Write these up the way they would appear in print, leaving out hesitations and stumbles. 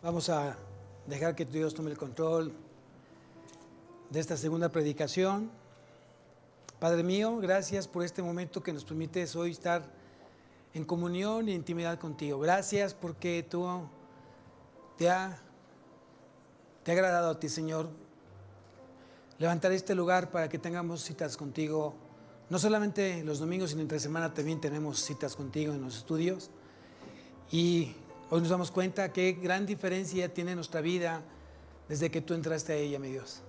Vamos a dejar que Dios tome el control de esta segunda predicación. Padre mío, gracias por este momento que nos permites hoy estar en comunión e intimidad contigo. Gracias porque tú te ha agradado a ti, Señor, levantar este lugar para que tengamos citas contigo. No solamente los domingos, sino entre semana también tenemos citas contigo en los estudios. Y hoy nos damos cuenta qué gran diferencia tiene nuestra vida desde que tú entraste a ella, mi Dios.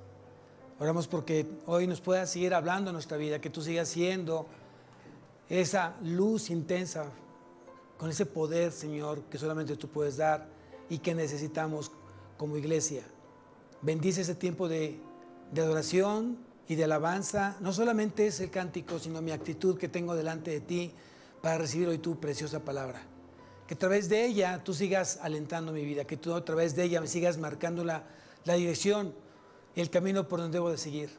Oramos porque hoy nos puedas seguir hablando en nuestra vida, que tú sigas siendo esa luz intensa, con ese poder, Señor, que solamente tú puedes dar y que necesitamos como iglesia. Bendice ese tiempo de adoración y de alabanza. No solamente es el cántico, sino mi actitud que tengo delante de ti para recibir hoy tu preciosa palabra. Que a través de ella tú sigas alentando mi vida, que tú a través de ella me sigas marcando la dirección y el camino por donde debo de seguir.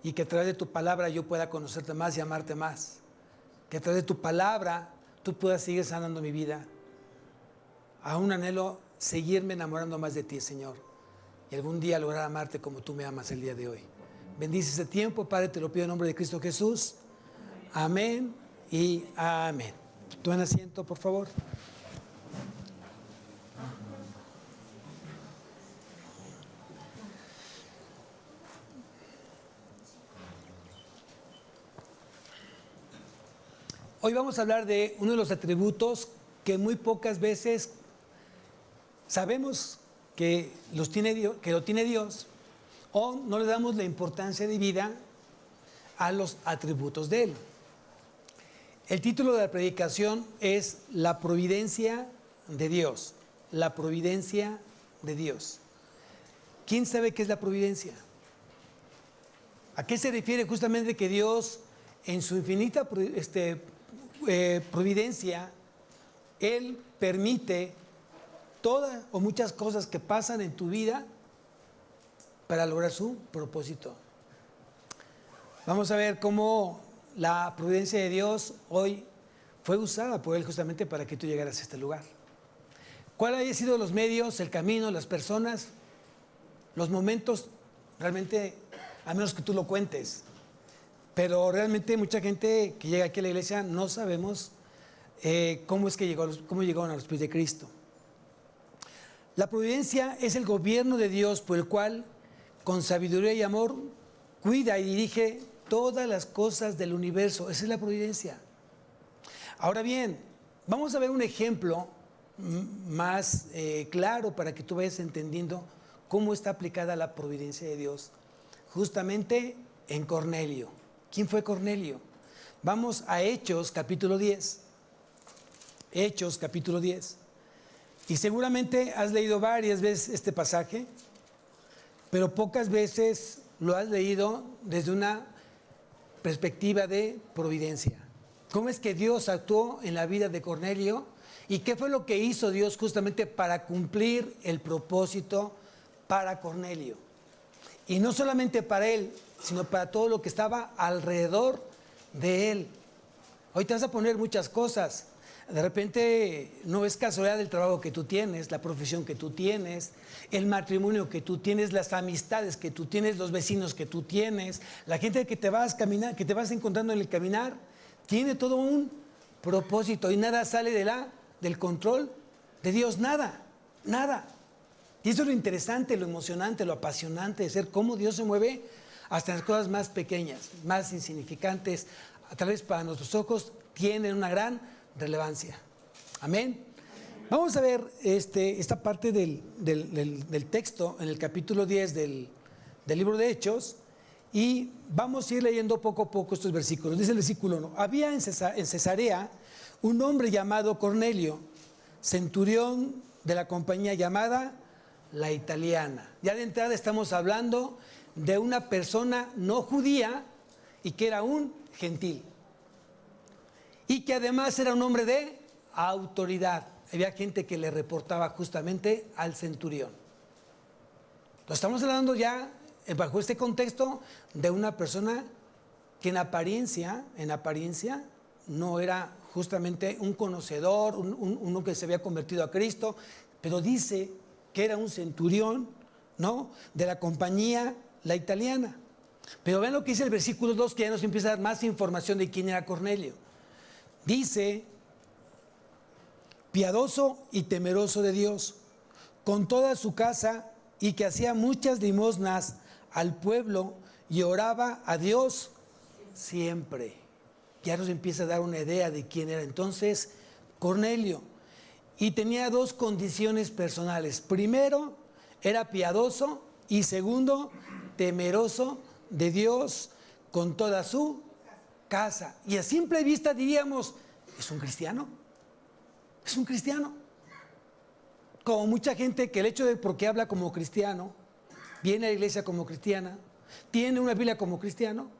Y que a través de tu palabra yo pueda conocerte más y amarte más. Que a través de tu palabra tú puedas seguir sanando mi vida. Aún anhelo seguirme enamorando más de ti, Señor. Y algún día lograr amarte como tú me amas el día de hoy. Bendice este tiempo, Padre, te lo pido en nombre de Cristo Jesús. Amén y amén. Tomen asiento, por favor. Hoy vamos a hablar de uno de los atributos que muy pocas veces sabemos que lo tiene Dios, o no le damos la importancia de vida a los atributos de Él. El título de la predicación es La providencia de Dios. La providencia de Dios. ¿Quién sabe qué es la providencia? ¿A qué se refiere justamente que Dios, en su infinita providencia, Él permite todas o muchas cosas que pasan en tu vida para lograr su propósito? Vamos a ver cómo la providencia de Dios hoy fue usada por Él justamente para que tú llegaras a este lugar. ¿Cuál haya sido los medios, el camino, las personas, los momentos? Realmente, a menos que tú lo cuentes. Pero realmente mucha gente que llega aquí a la iglesia no sabemos cómo llegaron a los pies de Cristo. La providencia es el gobierno de Dios por el cual, con sabiduría y amor, cuida y dirige todas las cosas del universo. Esa es la providencia. Ahora bien, vamos a ver un ejemplo más claro para que tú vayas entendiendo cómo está aplicada la providencia de Dios. Justamente en Cornelio. ¿Quién fue Cornelio? Vamos a Hechos capítulo 10. Hechos capítulo 10. Y seguramente has leído varias veces este pasaje, pero pocas veces lo has leído desde una perspectiva de providencia. ¿Cómo es que Dios actuó en la vida de Cornelio? ¿Y qué fue lo que hizo Dios justamente para cumplir el propósito para Cornelio? Y no solamente para él, sino para todo lo que estaba alrededor de él. Hoy te vas a poner muchas cosas. De repente no es casualidad el trabajo que tú tienes, la profesión que tú tienes, el matrimonio que tú tienes, las amistades que tú tienes, los vecinos que tú tienes, la gente que te vas encontrando en el caminar, tiene todo un propósito y nada sale del control de Dios, nada. Y eso es lo interesante, lo emocionante, lo apasionante de ser cómo Dios se mueve hasta las cosas más pequeñas, más insignificantes, tal vez para nuestros ojos tienen una gran relevancia. Amén. Vamos a ver esta parte del texto en el capítulo 10 del libro de Hechos y vamos a ir leyendo poco a poco estos versículos. Dice el versículo 1: Había en Cesarea un hombre llamado Cornelio, centurión de la compañía llamada La Italiana. Ya de entrada estamos hablando de una persona no judía y que era un gentil. Y que además era un hombre de autoridad. Había gente que le reportaba justamente al centurión. Lo estamos hablando ya, bajo este contexto, de una persona que en apariencia no era justamente un conocedor, uno que se había convertido a Cristo, pero dice que era un centurión, ¿no?, de la compañía la italiana. Pero vean lo que dice el versículo 2, que ya nos empieza a dar más información de quién era Cornelio. Dice: piadoso y temeroso de Dios, con toda su casa, y que hacía muchas limosnas al pueblo y oraba a Dios siempre. Ya nos empieza a dar una idea de quién era entonces Cornelio. Y tenía dos condiciones personales. Primero, era piadoso, y segundo, temeroso de Dios con toda su casa. Y a simple vista diríamos: ¿es un cristiano? Es un cristiano. Como mucha gente que el hecho de porque habla como cristiano, viene a la iglesia como cristiana, tiene una Biblia como cristiano,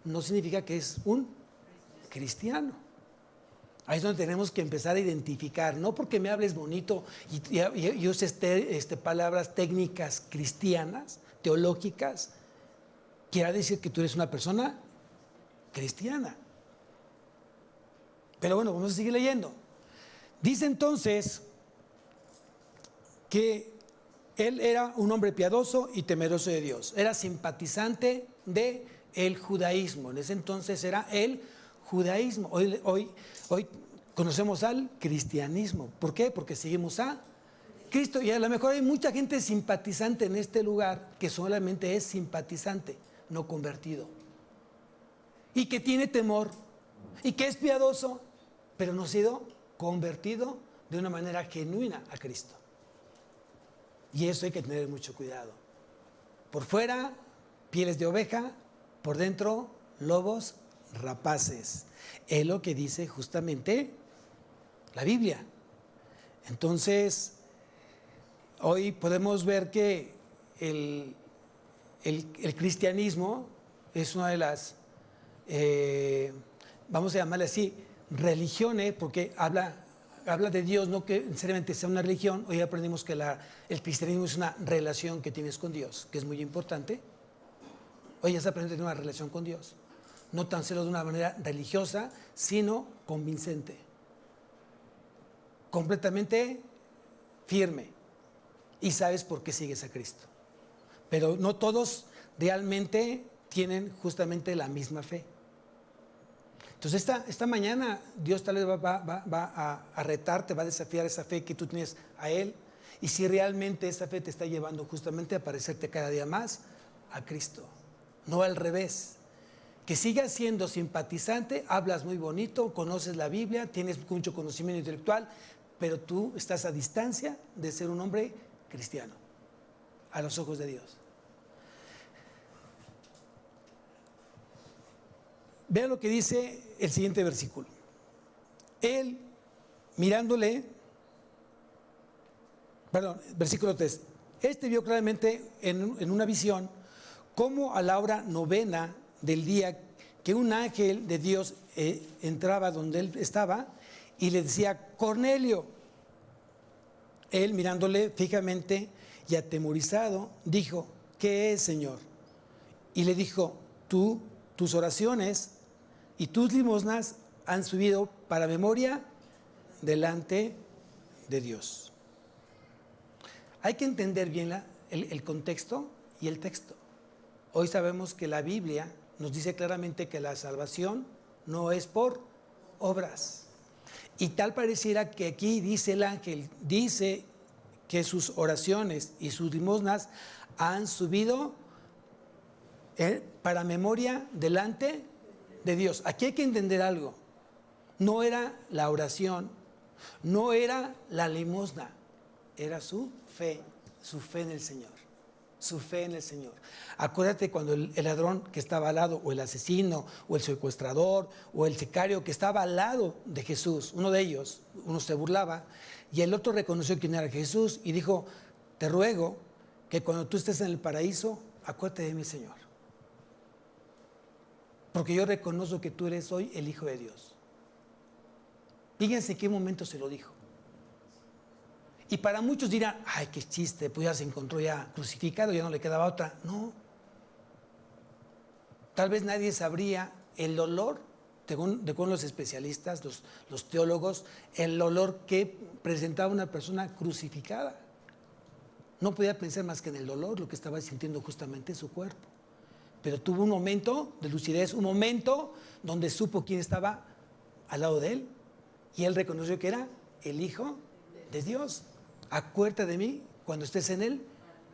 no significa que es un cristiano. Ahí es donde tenemos que empezar a identificar, no porque me hables bonito y uses palabras técnicas cristianas, teológicas, quiera decir que tú eres una persona cristiana. Pero bueno, vamos a seguir leyendo. Dice entonces que él era un hombre piadoso y temeroso de Dios. Era simpatizante del judaísmo. En ese entonces era el judaísmo. Hoy conocemos al cristianismo. ¿Por qué? Porque seguimos a Cristo. Y a lo mejor hay mucha gente simpatizante en este lugar que solamente es simpatizante, no convertido. Y que tiene temor y que es piadoso, pero no ha sido convertido de una manera genuina a Cristo. Y eso hay que tener mucho cuidado. Por fuera, pieles de oveja; por dentro, lobos rapaces. Es lo que dice justamente la Biblia. Entonces, hoy podemos ver que el cristianismo es una de las, vamos a llamarle así, religiones, porque habla de Dios, no que necesariamente sea una religión. Hoy aprendimos que el cristianismo es una relación que tienes con Dios, que es muy importante. Hoy ya se aprende a tener una relación con Dios, no tan solo de una manera religiosa, sino convincente, completamente firme, y sabes por qué sigues a Cristo. Pero no todos realmente tienen justamente la misma fe. Entonces esta mañana Dios tal vez va a retarte, va a desafiar esa fe que tú tienes a Él, y si realmente esa fe te está llevando justamente a parecerte cada día más a Cristo, no al revés. Que sigas siendo simpatizante, hablas muy bonito, conoces la Biblia, tienes mucho conocimiento intelectual, pero tú estás a distancia de ser un hombre cristiano a los ojos de Dios. Vean lo que dice el siguiente versículo. Él, mirándole, versículo 3. Vio claramente en una visión cómo a la hora novena del día que un ángel de Dios entraba donde él estaba y le decía: Cornelio. Él, mirándole fijamente y atemorizado, dijo: ¿qué es, Señor? Y le dijo: tus oraciones y tus limosnas han subido para memoria delante de Dios. Hay que entender bien el contexto y el texto. Hoy sabemos que la Biblia nos dice claramente que la salvación no es por obras. Y tal pareciera que aquí dice el ángel, dice que sus oraciones y sus limosnas han subido para memoria delante de Dios. Aquí hay que entender algo. No era la oración, no era la limosna, era su fe en el Señor. Su fe en el Señor. Acuérdate cuando el ladrón que estaba al lado, o el asesino, o el secuestrador, o el sicario que estaba al lado de Jesús, uno de ellos, uno se burlaba, y el otro reconoció quién era Jesús y dijo: te ruego que cuando tú estés en el paraíso, acuérdate de mí, Señor, porque yo reconozco que tú eres hoy el Hijo de Dios. Fíjense en qué momento se lo dijo. Y para muchos dirán: ay, qué chiste, pues ya se encontró ya crucificado, ya no le quedaba otra. No. Tal vez nadie sabría el olor, según los especialistas, los teólogos, el olor que presentaba una persona crucificada. No podía pensar más que en el dolor, lo que estaba sintiendo justamente en su cuerpo. Pero tuvo un momento de lucidez, un momento donde supo quién estaba al lado de él. Y él reconoció que era el Hijo de Dios. Acuérdate de mí cuando estés en el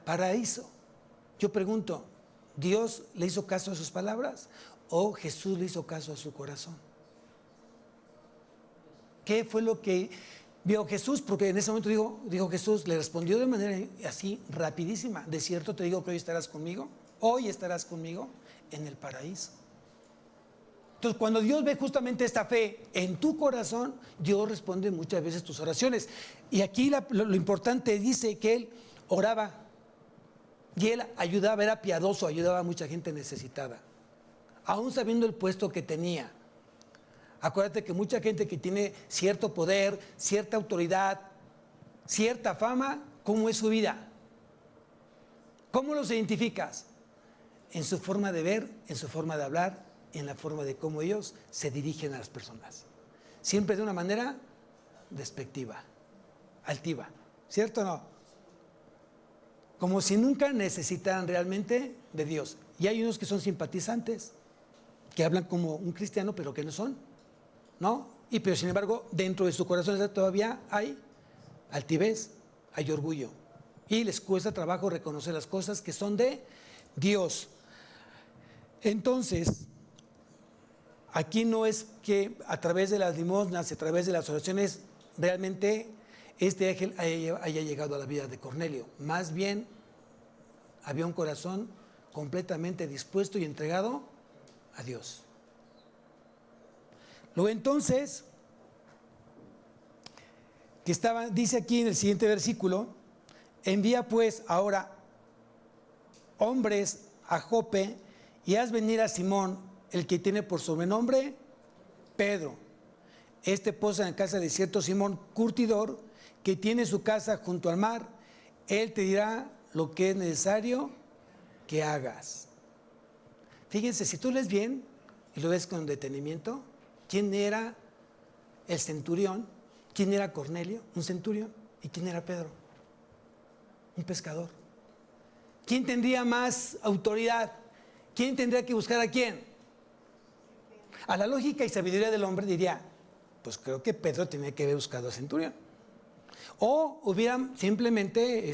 paraíso. Yo pregunto, ¿Dios le hizo caso a sus palabras o Jesús le hizo caso a su corazón? ¿Qué fue lo que vio Jesús? Porque en ese momento dijo Jesús, le respondió de manera así rapidísima: de cierto te digo que hoy estarás conmigo en el paraíso. Entonces, cuando Dios ve justamente esta fe en tu corazón, Dios responde muchas veces tus oraciones. Y aquí lo importante dice que él oraba y él ayudaba, era piadoso, ayudaba a mucha gente necesitada, aún sabiendo el puesto que tenía. Acuérdate que mucha gente que tiene cierto poder, cierta autoridad, cierta fama, ¿cómo es su vida? ¿Cómo los identificas? En su forma de ver, en su forma de hablar, en la forma de cómo ellos se dirigen a las personas. Siempre de una manera despectiva, altiva, ¿cierto o no? Como si nunca necesitaran realmente de Dios. Y hay unos que son simpatizantes, que hablan como un cristiano, pero que no son, ¿no? Pero sin embargo, dentro de su corazón todavía hay altivez, hay orgullo. Y les cuesta trabajo reconocer las cosas que son de Dios. Entonces, aquí no es que a través de las limosnas, a través de las oraciones, realmente este ángel haya llegado a la vida de Cornelio. Más bien, había un corazón completamente dispuesto y entregado a Dios. Luego entonces, dice aquí en el siguiente versículo: envía pues ahora hombres a Jope y haz venir a Simón, el que tiene por sobrenombre Pedro. Este posa en casa de cierto Simón curtidor, que tiene su casa junto al mar. Él te dirá lo que es necesario que hagas. Fíjense, si tú lees bien y lo ves con detenimiento, ¿quién era el centurión? ¿Quién era Cornelio? Un centurión. ¿Y quién era Pedro? Un pescador. ¿Quién tendría más autoridad? ¿Quién tendría que buscar a quién? A la lógica y sabiduría del hombre diría, pues creo que Pedro tenía que haber buscado al centurión. O hubieran simplemente,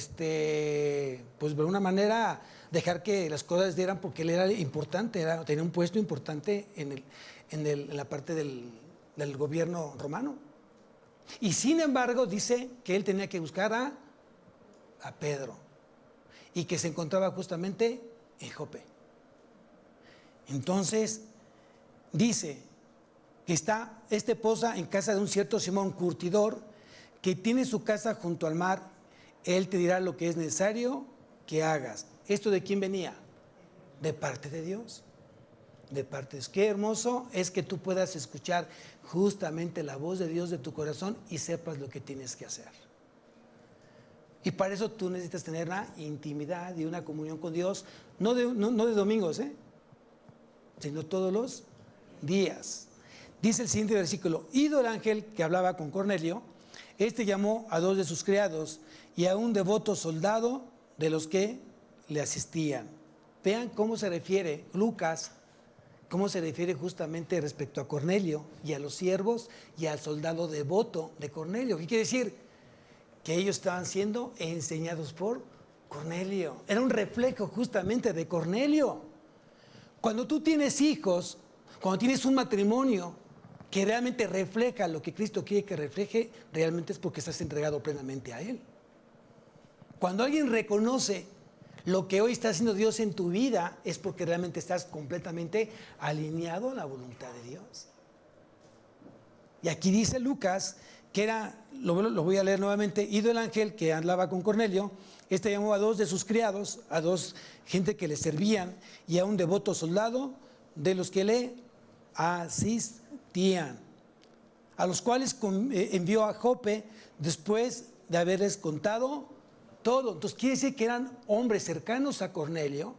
pues de alguna manera, dejar que las cosas dieran, porque él era importante, tenía un puesto importante en la parte del gobierno romano. Y sin embargo dice que él tenía que buscar a Pedro, y que se encontraba justamente en Jope. Entonces dice que posa en casa de un cierto Simón curtidor, que tiene su casa junto al mar. Él te dirá lo que es necesario que hagas. ¿Esto de quién venía? De parte de Dios. De parte de Dios. Qué hermoso es que tú puedas escuchar justamente la voz de Dios de tu corazón y sepas lo que tienes que hacer. Y para eso tú necesitas tener una intimidad y una comunión con Dios, no de domingos, sino todos los días. Dice el siguiente versículo: ido el ángel que hablaba con Cornelio, este llamó a 2 de sus criados y a un devoto soldado de los que le asistían. Vean cómo se refiere Lucas, cómo se refiere justamente respecto a Cornelio y a los siervos y al soldado devoto de Cornelio. ¿Qué quiere decir? Que ellos estaban siendo enseñados por Cornelio. Era un reflejo justamente de Cornelio. Cuando tú tienes hijos, cuando tienes un matrimonio que realmente refleja lo que Cristo quiere que refleje, realmente es porque estás entregado plenamente a Él. Cuando alguien reconoce lo que hoy está haciendo Dios en tu vida, es porque realmente estás completamente alineado a la voluntad de Dios. Y aquí dice Lucas que lo voy a leer nuevamente: ido el ángel que hablaba con Cornelio, este llamó a 2 de sus criados, a 2 gente que le servían, y a un devoto soldado de los que le asistían, a los cuales envió a Jope después de haberles contado todo. Entonces quiere decir que eran hombres cercanos a Cornelio,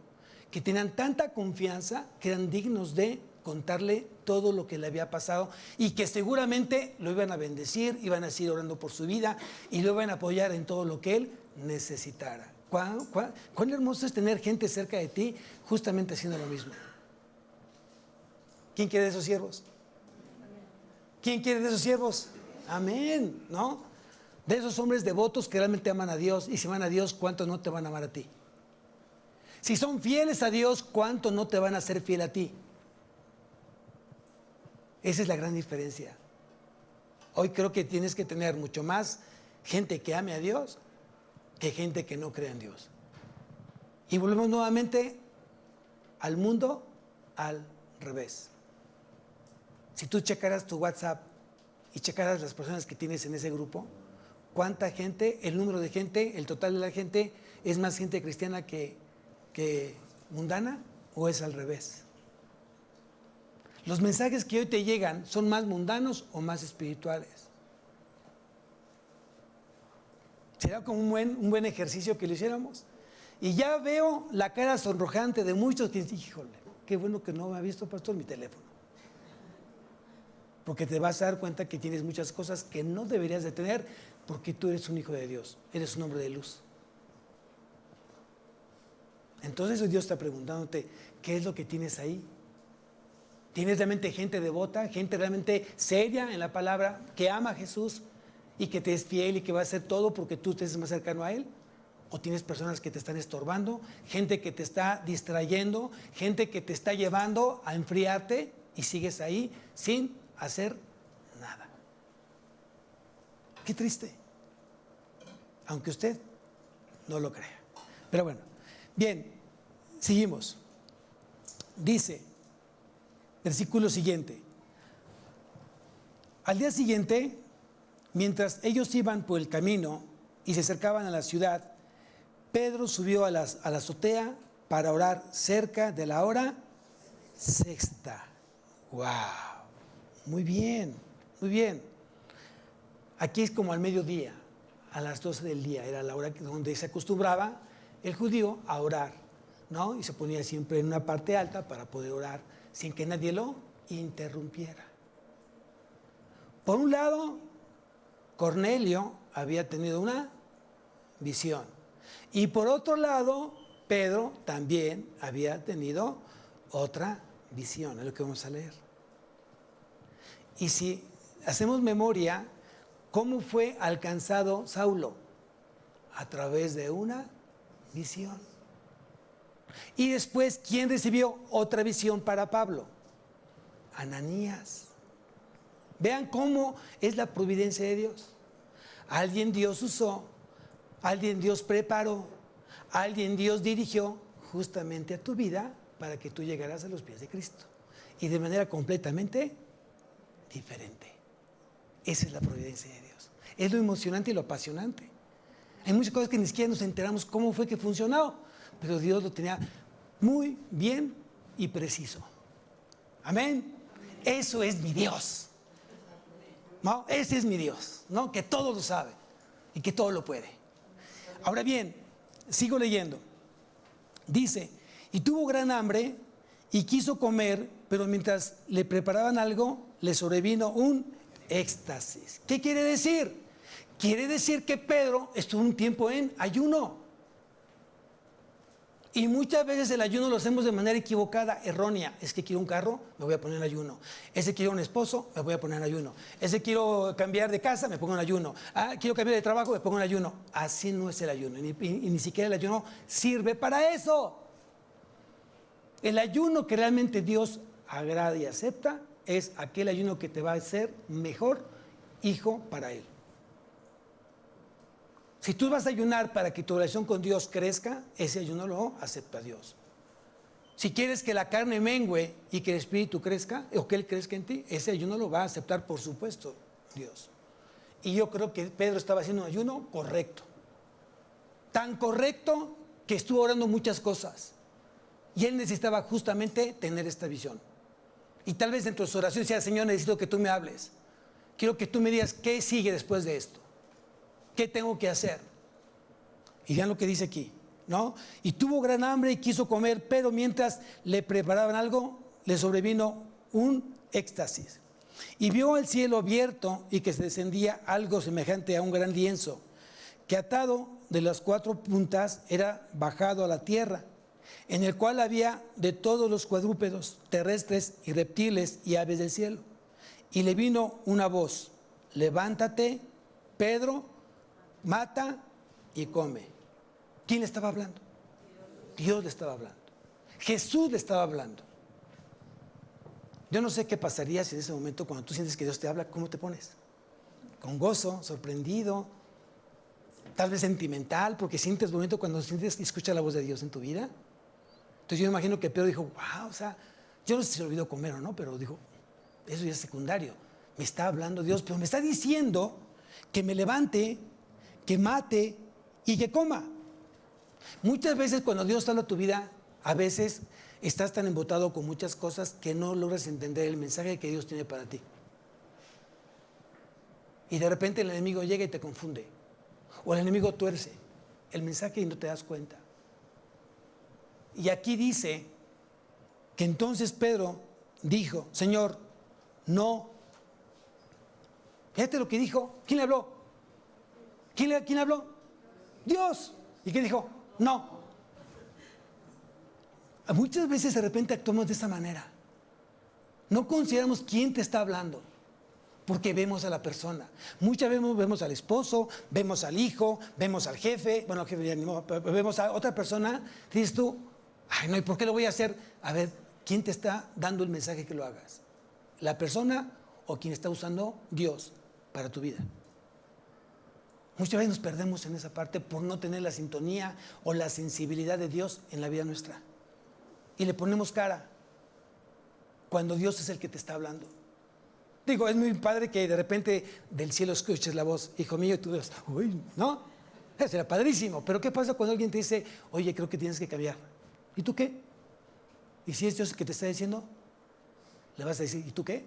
que tenían tanta confianza que eran dignos de contarle todo lo que le había pasado, y que seguramente lo iban a bendecir, iban a seguir orando por su vida y lo iban a apoyar en todo lo que él necesitara. Cuán hermoso es tener gente cerca de ti justamente haciendo lo mismo. ¿Quién quiere de esos siervos? ¿Quién quiere de esos siervos? Amén, ¿no? De esos hombres devotos que realmente aman a Dios. Y si aman a Dios, ¿cuánto no te van a amar a ti? Si son fieles a Dios, ¿cuánto no te van a ser fiel a ti? Esa es la gran diferencia. Hoy creo que tienes que tener mucho más gente que ame a Dios que gente que no crea en Dios. Y volvemos nuevamente al mundo al revés. Si tú checaras tu WhatsApp y checaras las personas que tienes en ese grupo, ¿cuánta gente, el número de gente, el total de la gente, es más gente cristiana que mundana o es al revés? Los mensajes que hoy te llegan son más mundanos o más espirituales. Será como un buen ejercicio que lo hiciéramos. Y ya veo la cara sonrojante de muchos que dicen, híjole, qué bueno que no me ha visto, pastor, mi teléfono. Porque te vas a dar cuenta que tienes muchas cosas que no deberías de tener porque tú eres un hijo de Dios, eres un hombre de luz. Entonces Dios está preguntándote, ¿qué es lo que tienes ahí? ¿Tienes realmente gente devota, gente realmente seria en la palabra, que ama a Jesús y que te es fiel y que va a hacer todo porque tú estés más cercano a Él? ¿O tienes personas que te están estorbando, gente que te está distrayendo, gente que te está llevando a enfriarte y sigues ahí sin hacer nada? Qué triste, aunque usted no lo crea. Pero bueno, bien, seguimos. Dice, versículo siguiente: al día siguiente, mientras ellos iban por el camino y se acercaban a la ciudad, Pedro subió a la azotea para orar cerca de la hora sexta. ¡Wow! Muy bien, muy bien. Aquí es como al mediodía, a las 12 del día, era la hora donde se acostumbraba el judío a orar, ¿no? Y se ponía siempre en una parte alta para poder orar sin que nadie lo interrumpiera. Por un lado, Cornelio había tenido una visión. Y por otro lado, Pedro también había tenido otra visión, es lo que vamos a leer. Y si hacemos memoria, ¿cómo fue alcanzado Saulo? A través de una visión. Y después, ¿quién recibió otra visión para Pablo? Ananías. Vean cómo es la providencia de Dios. Alguien Dios usó, alguien Dios preparó, alguien Dios dirigió justamente a tu vida para que tú llegaras a los pies de Cristo. Y de manera completamente diferente. Esa es la providencia de Dios. Es lo emocionante y lo apasionante. Hay muchas cosas que ni siquiera nos enteramos cómo fue que funcionó, pero Dios lo tenía muy bien y preciso. Amén. Eso es mi Dios. ¿No? Ese es mi Dios, ¿no? Que todo lo sabe y que todo lo puede. Ahora bien, sigo leyendo. Dice, y tuvo gran hambre y quiso comer, pero mientras le preparaban algo, le sobrevino un éxtasis. ¿Qué quiere decir? Quiere decir que Pedro estuvo un tiempo en ayuno. Y muchas veces el ayuno lo hacemos de manera equivocada, errónea. Es que quiero un carro, me voy a poner en ayuno. Ese quiero un esposo, me voy a poner en ayuno. Ese quiero cambiar de casa, me pongo en ayuno. Quiero cambiar de trabajo, me pongo en ayuno. Así no es el ayuno. Y ni siquiera el ayuno sirve para eso. El ayuno que realmente Dios agrada y acepta es aquel ayuno que te va a hacer mejor hijo para Él. Si tú vas a ayunar para que tu relación con Dios crezca, ese ayuno lo acepta Dios. Si quieres que la carne mengüe y que el espíritu crezca, o que Él crezca en ti, ese ayuno lo va a aceptar, por supuesto, Dios. Y yo creo que Pedro estaba haciendo un ayuno correcto. Tan correcto que estuvo orando muchas cosas. Y él necesitaba justamente tener esta visión. Y tal vez dentro de su oración decía, Señor, necesito que tú me hables. Quiero que tú me digas qué sigue después de esto. ¿Qué tengo que hacer? Y vean lo que dice aquí, ¿no? Y tuvo gran hambre y quiso comer, pero mientras le preparaban algo, le sobrevino un éxtasis. Y vio el cielo abierto y que se descendía algo semejante a un gran lienzo, que atado de las 4 puntas era bajado a la tierra, en el cual había de todos los cuadrúpedos, terrestres y reptiles y aves del cielo. Y le vino una voz: levántate, Pedro, mata y come. ¿Quién le estaba hablando? Dios le estaba hablando. Jesús le estaba hablando. Yo no sé qué pasaría si en ese momento, cuando tú sientes que Dios te habla, ¿cómo te pones? Con gozo, sorprendido, tal vez sentimental, porque sientes el momento cuando sientes y escuchas la voz de Dios en tu vida. Entonces yo me imagino que Pedro dijo, wow, o sea, yo no sé si se olvidó comer o no, pero dijo, eso ya es secundario. Me está hablando Dios, pero me está diciendo que me levante, que mate y que coma. Muchas veces cuando Dios habla a tu vida, a veces estás tan embotado con muchas cosas que no logras entender el mensaje que Dios tiene para ti. Y de repente el enemigo llega y te confunde. O el enemigo tuerce el mensaje y no te das cuenta. Y aquí dice que entonces Pedro dijo, Señor, no. Fíjate lo que dijo. ¿Quién le habló? ¿Quién le habló? Dios. ¿Y qué dijo? No. Muchas veces de repente actuamos de esa manera. No consideramos quién te está hablando, porque vemos a la persona. Muchas veces vemos al esposo, vemos al hijo, vemos al jefe, bueno, al jefe ya ni modo, pero vemos a otra persona. Dices tú, ay no, ¿y por qué lo voy a hacer? A ver, ¿quién te está dando el mensaje que lo hagas? ¿La persona o quien está usando Dios para tu vida? Muchas veces nos perdemos en esa parte por no tener la sintonía o la sensibilidad de Dios en la vida nuestra. Y le ponemos cara cuando Dios es el que te está hablando. Digo, es muy padre que de repente del cielo escuches la voz, hijo mío, y tú dices, uy, ¿no? Eso será padrísimo. Pero ¿qué pasa cuando alguien te dice, oye, creo que tienes que cambiar? ¿Y tú qué? ¿Y si es Dios el que te está diciendo? Le vas a decir, ¿y tú qué?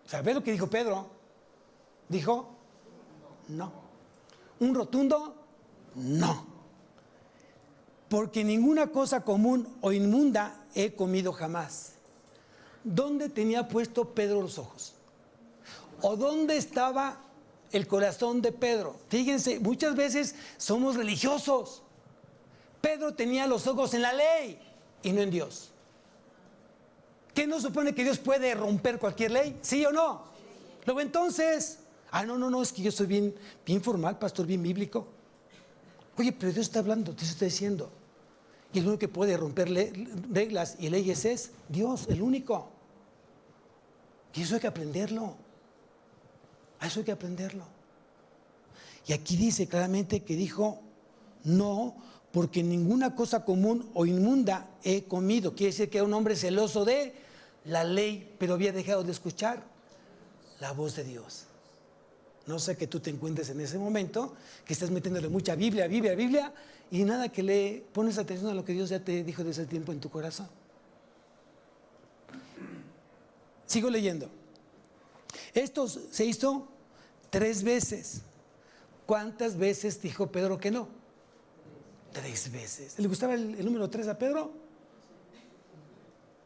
O sea, ve lo que dijo Pedro. Dijo, no. Un rotundo, no. Porque ninguna cosa común o inmunda he comido jamás. ¿Dónde tenía puesto Pedro los ojos? ¿O dónde estaba el corazón de Pedro? Fíjense, muchas veces somos religiosos. Pedro tenía los ojos en la ley y no en Dios. ¿Qué no supone que Dios puede romper cualquier ley? ¿Sí o no? Luego entonces, no, es que yo soy bien formal, pastor, bien bíblico. Oye, pero Dios está hablando, Dios está diciendo. Y el único que puede romper reglas y leyes es Dios, el único. Y eso hay que aprenderlo. Eso hay que aprenderlo. Y aquí dice claramente que dijo, no, porque ninguna cosa común o inmunda he comido. Quiere decir que era un hombre celoso de la ley, pero había dejado de escuchar la voz de Dios. No sé que tú te encuentres en ese momento, que estás metiéndole mucha Biblia, y nada que le pones atención a lo que Dios ya te dijo desde ese tiempo en tu corazón. Sigo leyendo. Esto se hizo 3 veces. ¿Cuántas veces dijo Pedro que no? 3 veces. ¿Le gustaba el número 3 a Pedro?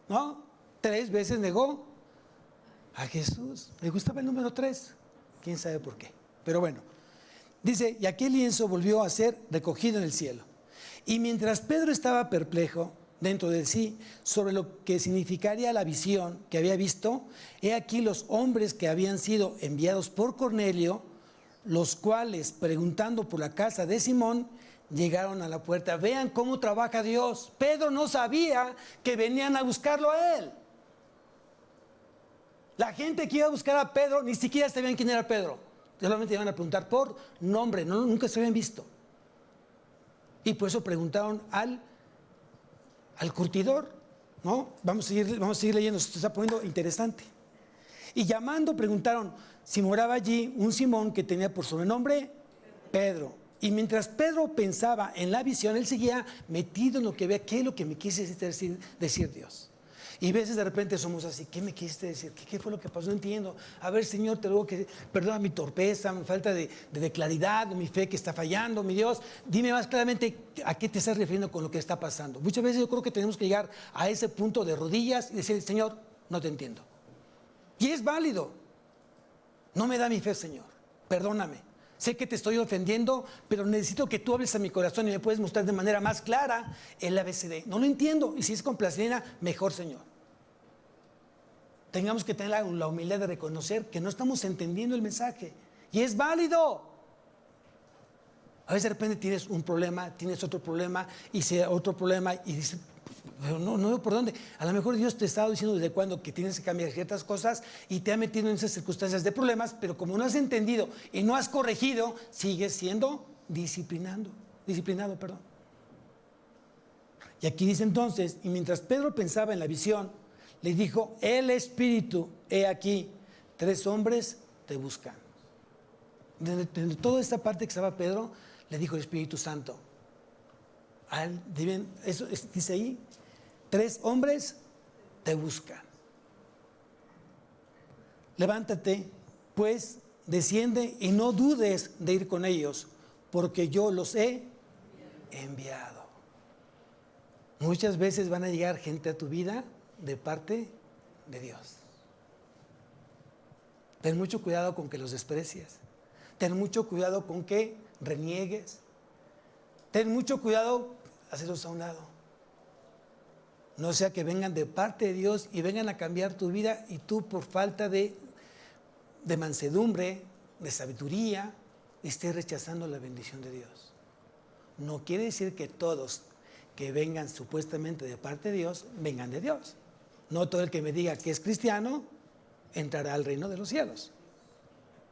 ¿No? 3 veces negó a Jesús. ¿Le gustaba el número 3? ¿Quién sabe por qué? Pero bueno, dice, y aquel lienzo volvió a ser recogido en el cielo. Y mientras Pedro estaba perplejo dentro de sí sobre lo que significaría la visión que había visto, he aquí los hombres que habían sido enviados por Cornelio, los cuales, preguntando por la casa de Simón, llegaron a la puerta. Vean cómo trabaja Dios. Pedro no sabía que venían a buscarlo a él. La gente que iba a buscar a Pedro ni siquiera sabían quién era Pedro. Solamente iban a preguntar por nombre, nunca se habían visto. Y por eso preguntaron al curtidor, ¿no? Vamos a seguir leyendo, esto se está poniendo interesante. Y llamando preguntaron si moraba allí un Simón que tenía por sobrenombre Pedro. Y mientras Pedro pensaba en la visión, él seguía metido en lo que veía, qué es lo que me quise decir Dios. Y a veces de repente somos así, ¿qué me quisiste decir? ¿Qué fue lo que pasó? No entiendo. A ver, Señor, te ruego que perdona mi torpeza, mi falta de claridad, mi fe que está fallando, mi Dios. Dime más claramente a qué te estás refiriendo con lo que está pasando. Muchas veces yo creo que tenemos que llegar a ese punto de rodillas y decir, Señor, no te entiendo. Y es válido. No me da mi fe, Señor. Perdóname. Sé que te estoy ofendiendo, pero necesito que tú hables a mi corazón y me puedes mostrar de manera más clara el ABCD. No lo entiendo. Y si es con plastilina, mejor, Señor. Tengamos que tener la humildad de reconocer que no estamos entendiendo el mensaje. Y es válido. A veces de repente tienes un problema, tienes otro problema, y otro problema, y dices, pero no veo por dónde. A lo mejor Dios te estaba diciendo desde cuándo que tienes que cambiar ciertas cosas y te ha metido en esas circunstancias de problemas, pero como no has entendido y no has corregido, sigues siendo disciplinado. Y aquí dice entonces, y mientras Pedro pensaba en la visión, le dijo, el Espíritu, he aquí, 3 hombres te buscan. De toda esta parte que estaba Pedro, le dijo el Espíritu Santo. Eso dice ahí, 3 hombres te buscan. Levántate, pues, desciende y no dudes de ir con ellos, porque yo los he enviado. Muchas veces van a llegar gente a tu vida de parte de Dios. Ten mucho cuidado con que los desprecias. Ten mucho cuidado con que reniegues. Ten mucho cuidado hacerlos a un lado. No sea que vengan de parte de Dios y vengan a cambiar tu vida y tú por falta de mansedumbre, de sabiduría, estés rechazando la bendición de Dios. No quiere decir que todos que vengan supuestamente de parte de Dios, vengan de Dios. No todo el que me diga que es cristiano entrará al reino de los cielos.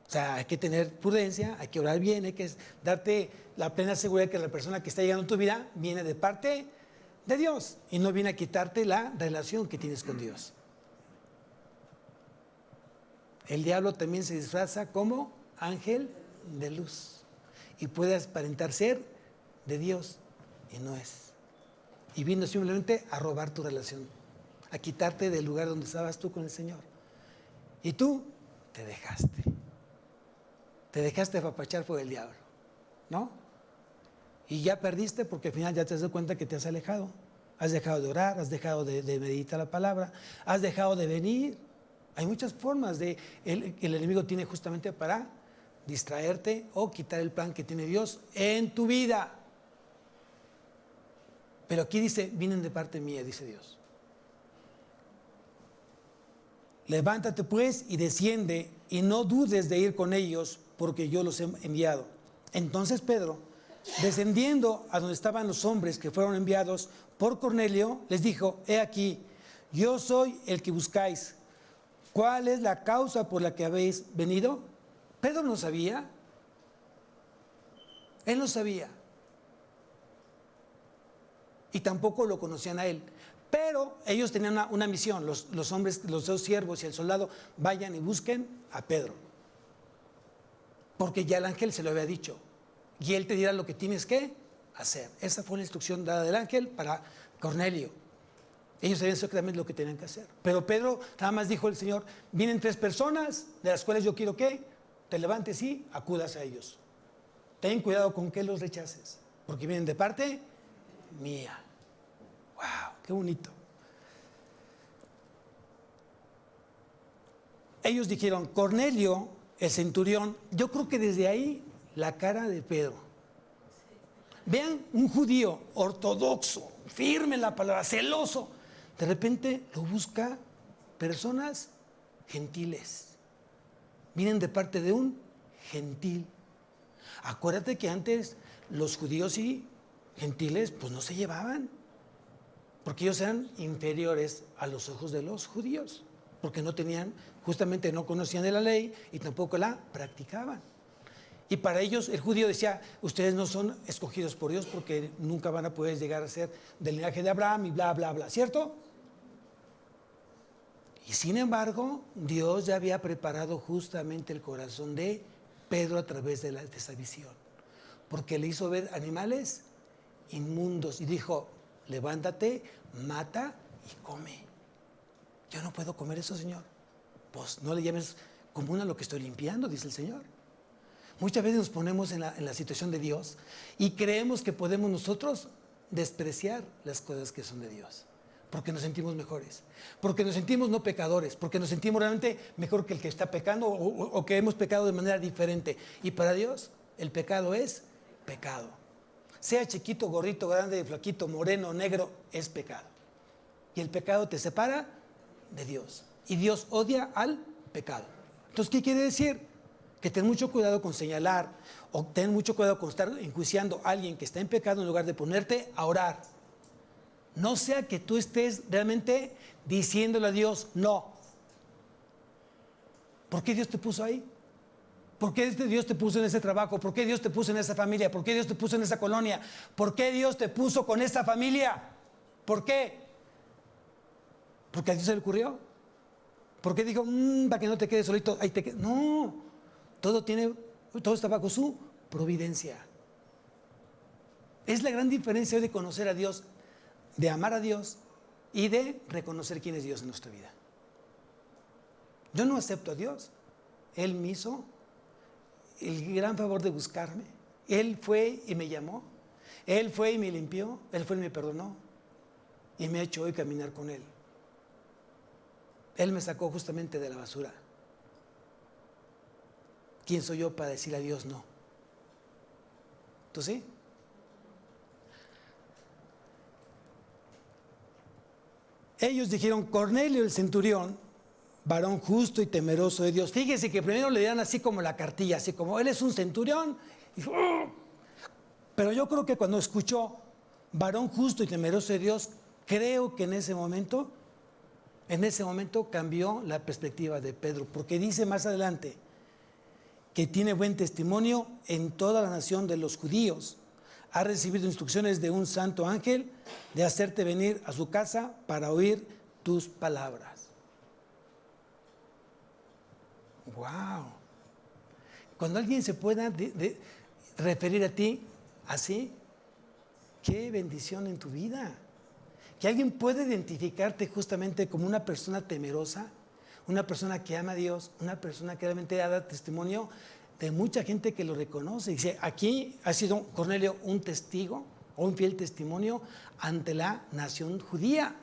O sea, hay que tener prudencia, hay que orar bien, hay que darte la plena seguridad que la persona que está llegando a tu vida viene de parte de Dios y no viene a quitarte la relación que tienes con Dios. El diablo también se disfraza como ángel de luz y puede aparentar ser de Dios y no es. Y vino simplemente a robar tu relación, a quitarte del lugar donde estabas tú con el Señor. Y tú te dejaste. Te dejaste apapachar por el diablo, ¿no? Y ya perdiste porque al final ya te has dado cuenta que te has alejado. Has dejado de orar, has dejado de meditar la palabra, has dejado de venir. Hay muchas formas que el enemigo tiene justamente para distraerte o quitar el plan que tiene Dios en tu vida. Pero aquí dice, vienen de parte mía, dice Dios. Levántate pues y desciende y no dudes de ir con ellos porque yo los he enviado. Entonces Pedro, descendiendo a donde estaban los hombres que fueron enviados por Cornelio, les dijo, he aquí, yo soy el que buscáis. ¿Cuál es la causa por la que habéis venido? Pedro no sabía. Él no sabía. Y tampoco lo conocían a él. Pero ellos tenían una misión, los hombres, los 2 siervos y el soldado, vayan y busquen a Pedro. Porque ya el ángel se lo había dicho. Y él te dirá lo que tienes que hacer. Esa fue la instrucción dada del ángel para Cornelio. Ellos sabían exactamente lo que tenían que hacer. Pero Pedro nada más dijo el Señor, vienen 3 personas, de las cuales yo quiero que te levantes y acudas a ellos. Ten cuidado con que los rechaces, porque vienen de parte mía. ¡Wow! ¡Qué bonito! Ellos dijeron, Cornelio, el centurión, yo creo que desde ahí la cara de Pedro. Vean, un judío ortodoxo, firme en la palabra, celoso, de repente lo busca personas gentiles. Vienen de parte de un gentil. Acuérdate que antes los judíos y gentiles pues no se llevaban, porque ellos eran inferiores a los ojos de los judíos, porque no tenían, justamente no conocían de la ley y tampoco la practicaban. Y para ellos el judío decía, ustedes no son escogidos por Dios porque nunca van a poder llegar a ser del linaje de Abraham y bla, bla, bla, ¿cierto? Y sin embargo, Dios ya había preparado justamente el corazón de Pedro a través de esa visión, porque le hizo ver animales inmundos y dijo, levántate, mata y come. Yo no puedo comer eso, Señor. Pues no le llames común a lo que estoy limpiando, dice el Señor. Muchas veces nos ponemos en la situación de Dios y creemos que podemos nosotros despreciar las cosas que son de Dios, porque nos sentimos mejores, porque nos sentimos no pecadores, porque nos sentimos realmente mejor que el que está pecando o que hemos pecado de manera diferente. Y para Dios El pecado es pecado. Sea chiquito, gordito, grande, flaquito, moreno, negro, es pecado. Y el pecado te separa de Dios. Y Dios odia al pecado. Entonces, ¿qué quiere decir? Que ten mucho cuidado con señalar o ten mucho cuidado con estar enjuiciando a alguien que está en pecado en lugar de ponerte a orar. No sea que tú estés realmente diciéndole a Dios, no. ¿Por qué Dios te puso ahí? ¿Por qué Dios te puso en ese trabajo? ¿Por qué Dios te puso en esa familia? ¿Por qué Dios te puso en esa colonia? ¿Por qué Dios te puso con esa familia? ¿Por qué? ¿Porque a Dios se le ocurrió? ¿Por qué dijo, para que no te quedes solito, ahí te quedas? No, todo está bajo su providencia. Es la gran diferencia de conocer a Dios, de amar a Dios y de reconocer quién es Dios en nuestra vida. Yo no acepto a Dios. Él me hizo el gran favor de buscarme. Él fue y me llamó. Él fue y me limpió. Él fue y me perdonó. Y me ha hecho hoy caminar con Él. Él me sacó justamente de la basura. ¿Quién soy yo para decirle a Dios no? ¿Tú sí? Ellos dijeron, Cornelio el centurión, varón justo y temeroso de Dios. Fíjese que primero le dieron así como la cartilla, así como él es un centurión. Pero yo creo que cuando escuchó varón justo y temeroso de Dios, creo que en ese momento cambió la perspectiva de Pedro, porque dice más adelante que tiene buen testimonio en toda la nación de los judíos. Ha recibido instrucciones de un santo ángel de hacerte venir a su casa para oír tus palabras. ¡Wow! Cuando alguien se pueda referir a ti así, qué bendición en tu vida. Que alguien pueda identificarte justamente como una persona temerosa, una persona que ama a Dios, una persona que realmente da testimonio de mucha gente que lo reconoce. Dice, aquí ha sido Cornelio un testigo o un fiel testimonio ante la nación judía.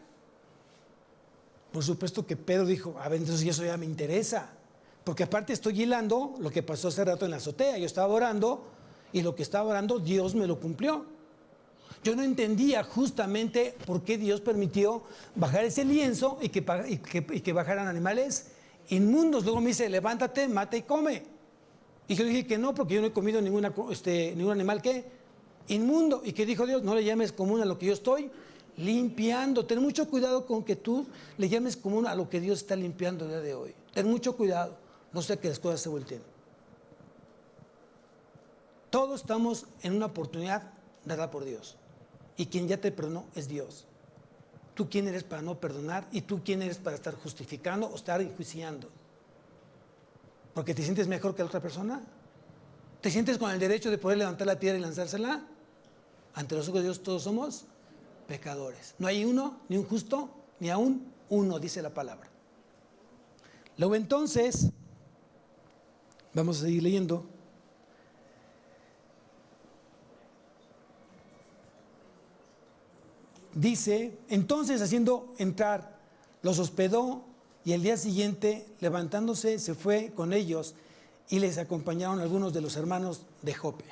Por supuesto que Pedro dijo, a ver, entonces eso ya me interesa. Porque aparte estoy hilando lo que pasó hace rato en la azotea. Yo estaba orando y lo que estaba orando Dios me lo cumplió. Yo no entendía justamente por qué Dios permitió bajar ese lienzo y que bajaran animales inmundos. Luego me dice, levántate, mata y come. Y yo dije que no, porque yo no he comido ningún animal que inmundo. ¿Y qué dijo Dios? No le llames común a lo que yo estoy limpiando. Ten mucho cuidado con que tú le llames común a lo que Dios está limpiando el día de hoy. Ten mucho cuidado, no sea que las cosas se volteen. Todos estamos en una oportunidad dada por Dios. Y quien ya te perdonó es Dios. ¿Tú quién eres para no perdonar? ¿Y tú quién eres para estar justificando o estar enjuiciando? ¿Porque te sientes mejor que la otra persona? ¿Te sientes con el derecho de poder levantar la piedra y lanzársela? Ante los ojos de Dios todos somos pecadores. No hay uno, ni un justo, ni aún uno, dice la palabra. Luego entonces, vamos a seguir leyendo. Dice, entonces haciendo entrar, los hospedó y el día siguiente, levantándose, se fue con ellos y les acompañaron algunos de los hermanos de Jope.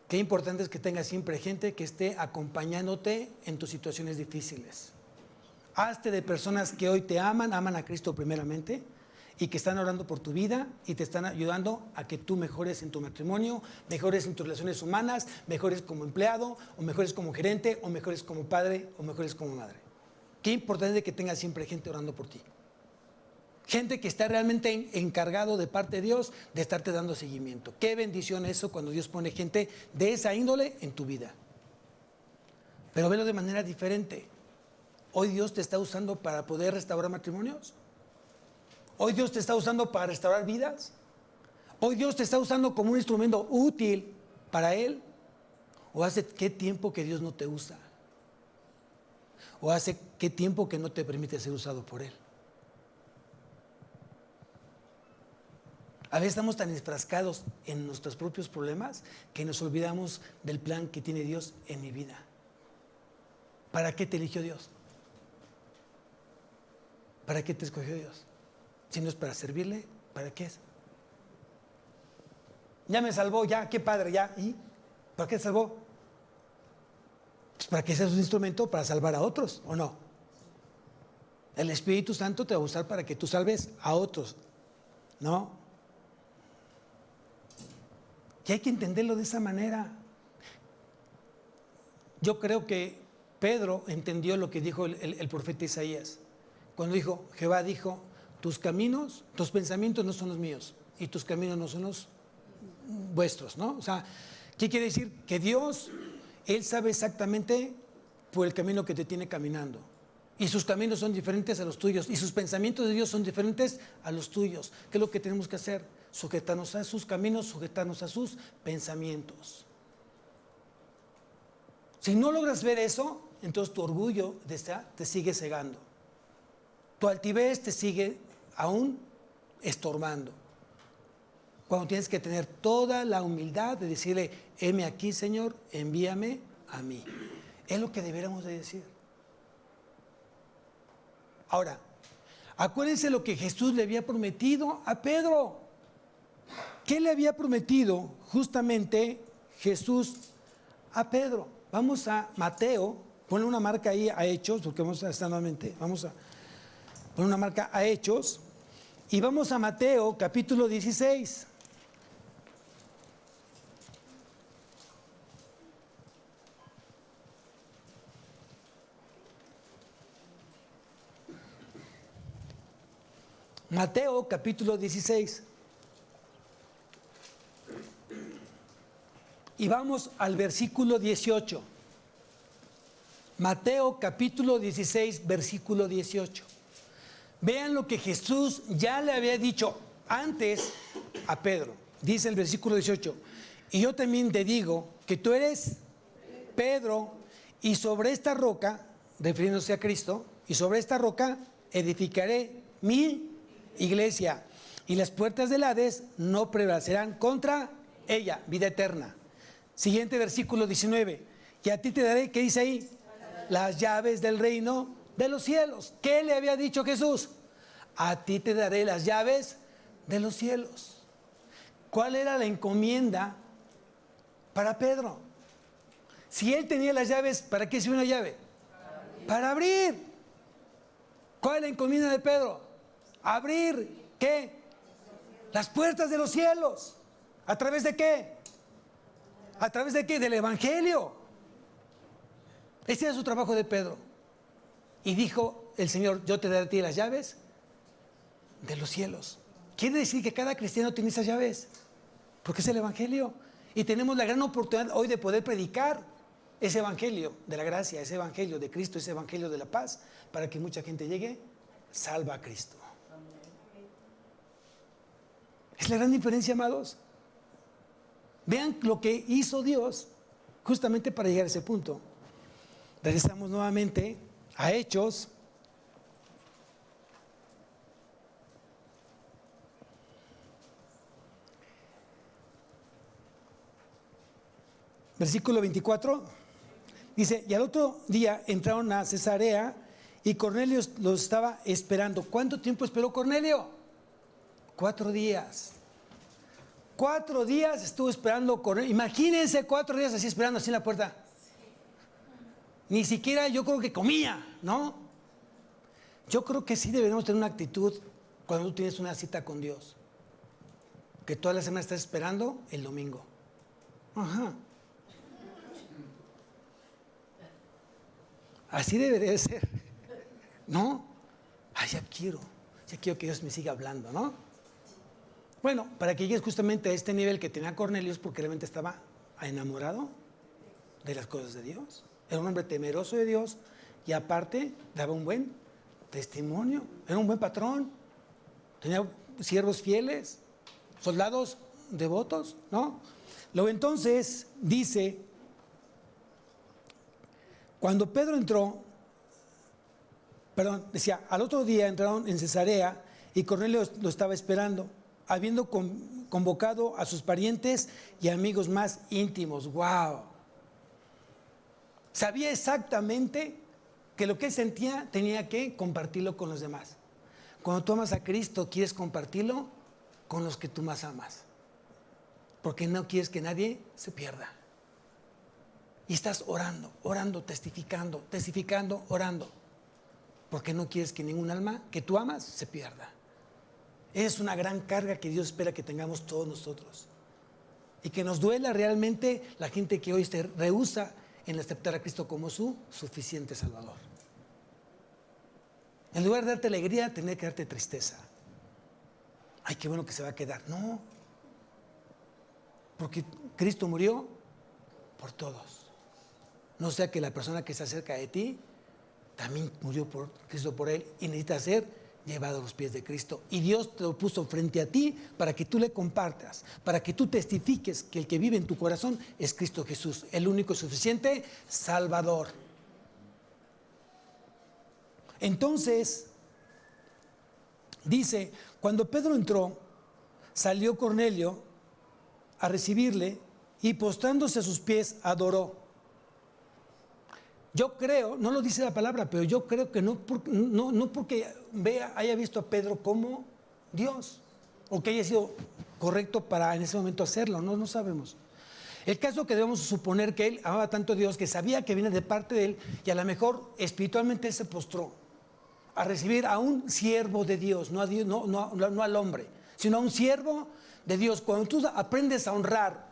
Qué importante es que tengas siempre gente que esté acompañándote en tus situaciones difíciles. Hazte de personas que hoy te aman a Cristo primeramente, y que están orando por tu vida y te están ayudando a que tú mejores en tu matrimonio, mejores en tus relaciones humanas, mejores como empleado, o mejores como gerente, o mejores como padre, o mejores como madre. Qué importante es que tengas siempre gente orando por ti. Gente que está realmente encargado de parte de Dios de estarte dando seguimiento. Qué bendición eso cuando Dios pone gente de esa índole en tu vida. Pero velo de manera diferente. Hoy Dios te está usando para poder restaurar matrimonios. Hoy Dios te está usando para restaurar vidas. Hoy Dios te está usando como un instrumento útil para Él. ¿O hace qué tiempo que Dios no te usa? ¿O hace qué tiempo que no te permite ser usado por Él? A veces estamos tan enfrascados en nuestros propios problemas que nos olvidamos del plan que tiene Dios en mi vida. ¿Para qué te eligió Dios? ¿Para qué te escogió Dios? Si no es para servirle, ¿para qué es? Ya me salvó, ya, qué padre, ya. ¿Y para qué te salvó? Pues para que seas un instrumento para salvar a otros, ¿o no? El Espíritu Santo te va a usar para que tú salves a otros, ¿no? Y hay que entenderlo de esa manera. Yo creo que Pedro entendió lo que dijo el profeta Isaías. Cuando dijo, Jehová dijo, tus caminos, tus pensamientos no son los míos y tus caminos no son los vuestros, ¿no? O sea, ¿qué quiere decir? Que Dios, Él sabe exactamente por el camino que te tiene caminando. Y sus caminos son diferentes a los tuyos. Y sus pensamientos de Dios son diferentes a los tuyos. ¿Qué es lo que tenemos que hacer? Sujetarnos a sus caminos, sujetarnos a sus pensamientos. Si no logras ver eso, entonces tu orgullo te sigue cegando. Tu altivez te sigue aún estorbando. Cuando tienes que tener toda la humildad de decirle, heme aquí, Señor, envíame a mí. Es lo que deberíamos de decir. Ahora, acuérdense lo que Jesús le había prometido a Pedro. ¿Qué le había prometido justamente Jesús a Pedro? Vamos a Mateo, ponle una marca ahí a Hechos, porque vamos a estar nuevamente, vamos a poner una marca a Hechos, y vamos a Mateo capítulo 16. Mateo capítulo 16. Y vamos al versículo 18. Mateo capítulo 16, versículo 18. Vean lo que Jesús ya le había dicho antes a Pedro. Dice el versículo 18, y yo también te digo que tú eres Pedro, y sobre esta roca, refiriéndose a Cristo, y sobre esta roca edificaré mi iglesia, y las puertas del Hades no prevalecerán contra ella. Vida eterna. Siguiente versículo 19, y a ti te daré, ¿qué dice ahí? Las llaves del reino de los cielos. ¿Qué le había dicho Jesús? A ti te daré las llaves de los cielos. ¿Cuál era la encomienda para Pedro? Si él tenía las llaves, ¿para qué sirve una llave? Para abrir. ¿Cuál es la encomienda de Pedro? Abrir, ¿qué? Las puertas de los cielos. ¿A través de qué? ¿A través de qué? Del Evangelio. Ese era su trabajo de Pedro. Y dijo el Señor, yo te daré a ti las llaves de los cielos. Quiere decir que cada cristiano tiene esas llaves, porque es el Evangelio. Y tenemos la gran oportunidad hoy de poder predicar ese Evangelio de la gracia, ese Evangelio de Cristo, ese Evangelio de la paz, para que mucha gente llegue salva a Cristo. Es la gran diferencia, amados. Vean lo que hizo Dios justamente para llegar a ese punto. Regresamos nuevamente a Hechos. Versículo 24. Dice, y al otro día entraron a Cesarea y Cornelio los estaba esperando. ¿Cuánto tiempo esperó Cornelio? 4 días. 4 días estuvo esperando Cornelio. Imagínense 4 días así esperando así en la puerta. Ni siquiera yo creo que comía, ¿no? Yo creo que sí debemos tener una actitud cuando tú tienes una cita con Dios. Que toda la semana estás esperando el domingo. Ajá. Así debería de ser, ¿no? Ay, ya quiero que Dios me siga hablando, ¿no? Bueno, para que llegues justamente a este nivel que tenía Cornelio es porque realmente estaba enamorado de las cosas de Dios. Era un hombre temeroso de Dios y aparte daba un buen testimonio. Era un buen patrón. Tenía siervos fieles, soldados devotos, ¿no? Luego entonces dice, cuando Pedro entró, decía, al otro día entraron en Cesarea y Cornelio lo estaba esperando, habiendo convocado a sus parientes y amigos más íntimos. ¡Wow! Sabía exactamente que lo que él sentía tenía que compartirlo con los demás. Cuando tú amas a Cristo, quieres compartirlo con los que tú más amas. porque no quieres que nadie se pierda. Y estás orando, orando, testificando, orando, porque no quieres que ningún alma que tú amas se pierda. Es una gran carga que Dios espera que tengamos todos nosotros. Y que nos duela realmente la gente que hoy se rehúsa en aceptar a Cristo como su suficiente Salvador. En lugar de darte alegría, tener que darte tristeza. Ay, qué bueno que se va a quedar. No, porque Cristo murió por todos. No sea que la persona que se acerca de ti también murió por Cristo por él y necesita ser llevado a los pies de Cristo. Y Dios te lo puso frente a ti para que tú le compartas, para que tú testifiques que el que vive en tu corazón es Cristo Jesús, el único y suficiente Salvador. Entonces, dice, cuando Pedro entró, salió Cornelio a recibirle y postrándose a sus pies adoró. Yo creo, no lo dice la palabra, pero yo creo que no porque haya visto a Pedro como Dios, o que haya sido correcto para en ese momento hacerlo, no sabemos. El caso que debemos suponer que él amaba tanto a Dios que sabía que viene de parte de él y a lo mejor espiritualmente él se postró a recibir a un siervo de Dios, no al hombre, sino a un siervo de Dios. Cuando tú aprendes a honrar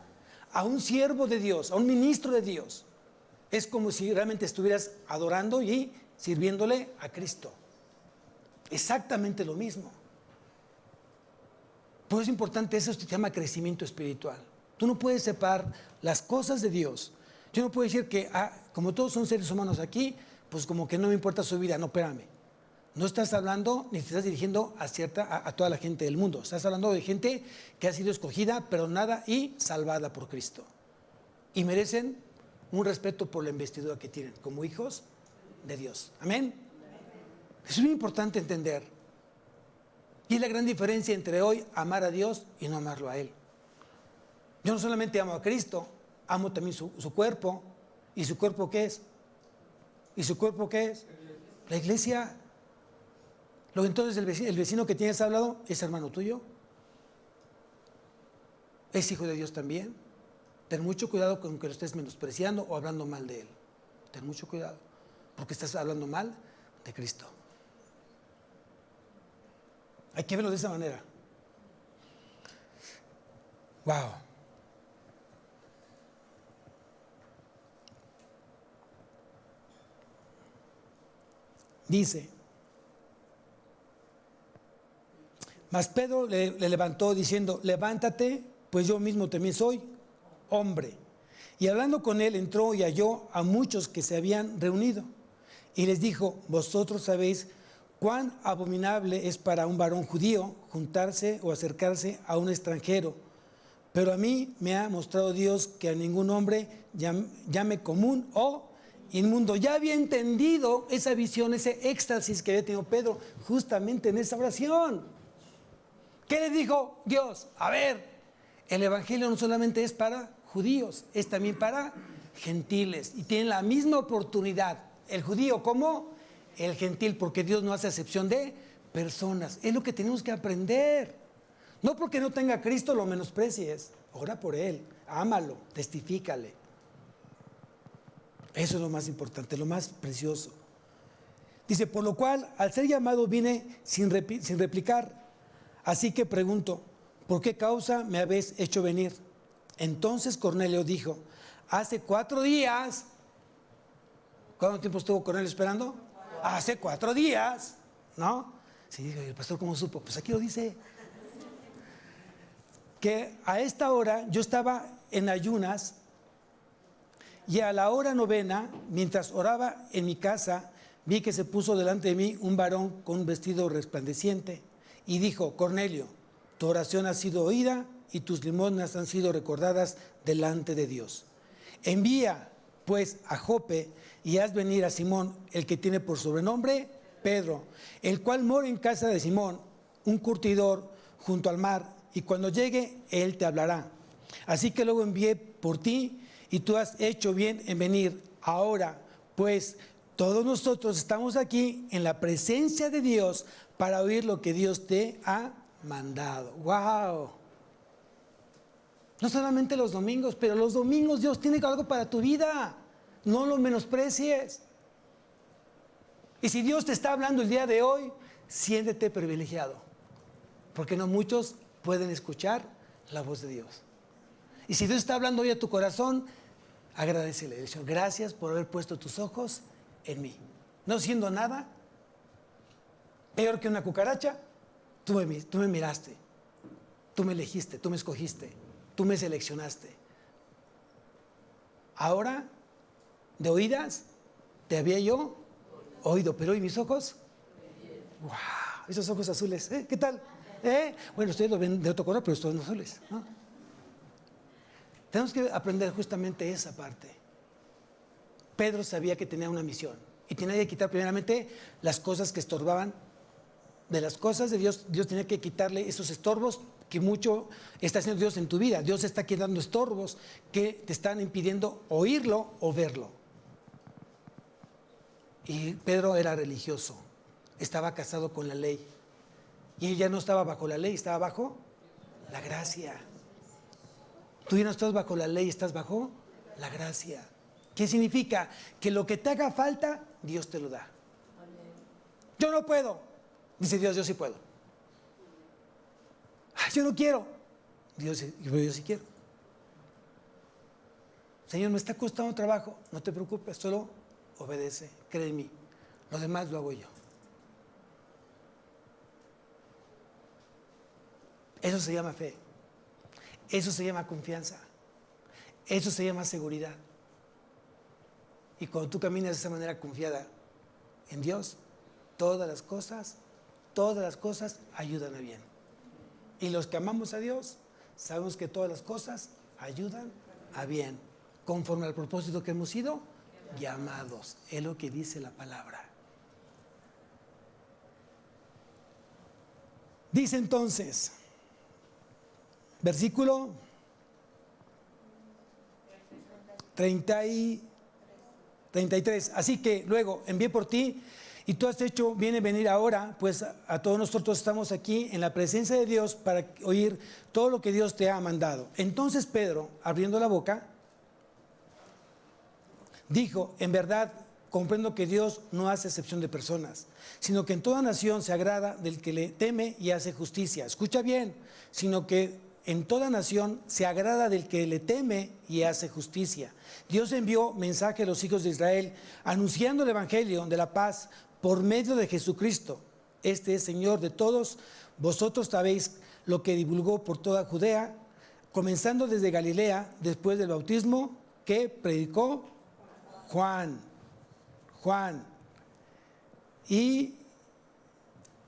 a un siervo de Dios, a un ministro de Dios, es como si realmente estuvieras adorando y sirviéndole a Cristo. Exactamente lo mismo. Por eso es importante, eso se llama crecimiento espiritual. Tú no puedes separar las cosas de Dios. Yo no puedo decir que, como todos son seres humanos aquí, pues como que no me importa su vida. No, espérame. No estás hablando ni te estás dirigiendo a toda la gente del mundo. Estás hablando de gente que ha sido escogida, perdonada y salvada por Cristo. Y merecen un respeto por la investidura que tienen como hijos de Dios. Amén. Es muy importante entender. Y es la gran diferencia entre hoy amar a Dios y no amarlo a Él. Yo no solamente amo a Cristo, amo también su cuerpo. ¿Y su cuerpo qué es? ¿Y su cuerpo qué es? La iglesia. Luego entonces el vecino que tienes al lado es hermano tuyo. Es hijo de Dios también. Ten mucho cuidado con que lo estés menospreciando o hablando mal de él. Ten mucho cuidado, porque estás hablando mal de Cristo. Hay que verlo de esa manera. Wow. Dice, mas Pedro le levantó diciendo, levántate, pues yo mismo también soy hombre. Y hablando con él entró y halló a muchos que se habían reunido. Y les dijo, vosotros sabéis cuán abominable es para un varón judío juntarse o acercarse a un extranjero. Pero a mí me ha mostrado Dios que a ningún hombre llame común o inmundo. Ya había entendido esa visión, ese éxtasis que había tenido Pedro justamente en esa oración. ¿Qué le dijo Dios? A ver, el evangelio no solamente es para judíos, es también para gentiles. Y tienen la misma oportunidad, el judío como el gentil, porque Dios no hace excepción de personas. Es lo que tenemos que aprender. No porque no tenga a Cristo lo menosprecies. Ora por él, ámalo, testifícale. Eso es lo más importante, lo más precioso. Dice, por lo cual, al ser llamado vine sin replicar. Así que pregunto, ¿por qué causa me habéis hecho venir? Entonces Cornelio dijo, hace 4 días, ¿cuánto tiempo estuvo Cornelio esperando? Hace 4 días, ¿no? Sí, el pastor, ¿cómo supo? Pues aquí lo dice. Que a esta hora yo estaba en ayunas y a la hora 9, mientras oraba en mi casa, vi que se puso delante de mí un varón con un vestido resplandeciente y dijo, Cornelio, tu oración ha sido oída y tus limosnas han sido recordadas delante de Dios. Envía pues a Jope y haz venir a Simón, el que tiene por sobrenombre Pedro, el cual mora en casa de Simón, un curtidor junto al mar, y cuando llegue él te hablará. Así que luego envié por ti y tú has hecho bien en venir. Ahora pues todos nosotros estamos aquí en la presencia de Dios para oír lo que Dios te ha mandado. ¡Wow! No solamente los domingos, pero los domingos Dios tiene algo para tu vida. No lo menosprecies. Y si Dios te está hablando el día de hoy, siéntete privilegiado. Porque no muchos pueden escuchar la voz de Dios. Y si Dios está hablando hoy a tu corazón, agradécele. Señor, gracias por haber puesto tus ojos en mí. No siendo nada, peor que una cucaracha, tú me miraste. Tú me elegiste, tú me escogiste, tú me seleccionaste. Ahora, de oídas, te había yo oído, pero ¿y mis ojos? ¡Wow! Esos ojos azules, ¿qué tal? Bueno, ustedes lo ven de otro color, pero estos son azules, ¿no? Tenemos que aprender justamente esa parte. Pedro sabía que tenía una misión y tenía que quitar primeramente las cosas que estorbaban. De las cosas de Dios, Dios tenía que quitarle esos estorbos que mucho está haciendo Dios en tu vida. Dios está quitando estorbos que te están impidiendo oírlo o verlo. Y Pedro era religioso, estaba casado con la ley. Y él ya no estaba bajo la ley, estaba bajo la gracia. Tú ya no estás bajo la ley, estás bajo la gracia. ¿Qué significa? Que lo que te haga falta, Dios te lo da. Yo no puedo. Dice Dios, yo sí puedo. Yo no quiero. Dios, yo sí quiero. Señor, me está costando trabajo. No te preocupes, solo obedece, cree en mí. Lo demás lo hago yo. Eso se llama fe. Eso se llama confianza. Eso se llama seguridad. Y cuando tú caminas de esa manera confiada en Dios, todas las cosas ayudan a bien. Y los que amamos a Dios, sabemos que todas las cosas ayudan a bien, conforme al propósito que hemos sido llamados. Es lo que dice la palabra. Dice entonces, versículo 33. Así que luego envié por ti y tú has hecho bien en venir ahora, pues a todos nosotros estamos aquí en la presencia de Dios para oír todo lo que Dios te ha mandado. Entonces Pedro, abriendo la boca, dijo, en verdad comprendo que Dios no hace excepción de personas, sino que en toda nación se agrada del que le teme y hace justicia. Escucha bien, sino que en toda nación se agrada del que le teme y hace justicia. Dios envió mensaje a los hijos de Israel, anunciando el evangelio de la paz por medio de Jesucristo. Este es Señor de todos. Vosotros sabéis lo que divulgó por toda Judea, comenzando desde Galilea, después del bautismo que predicó Juan. Y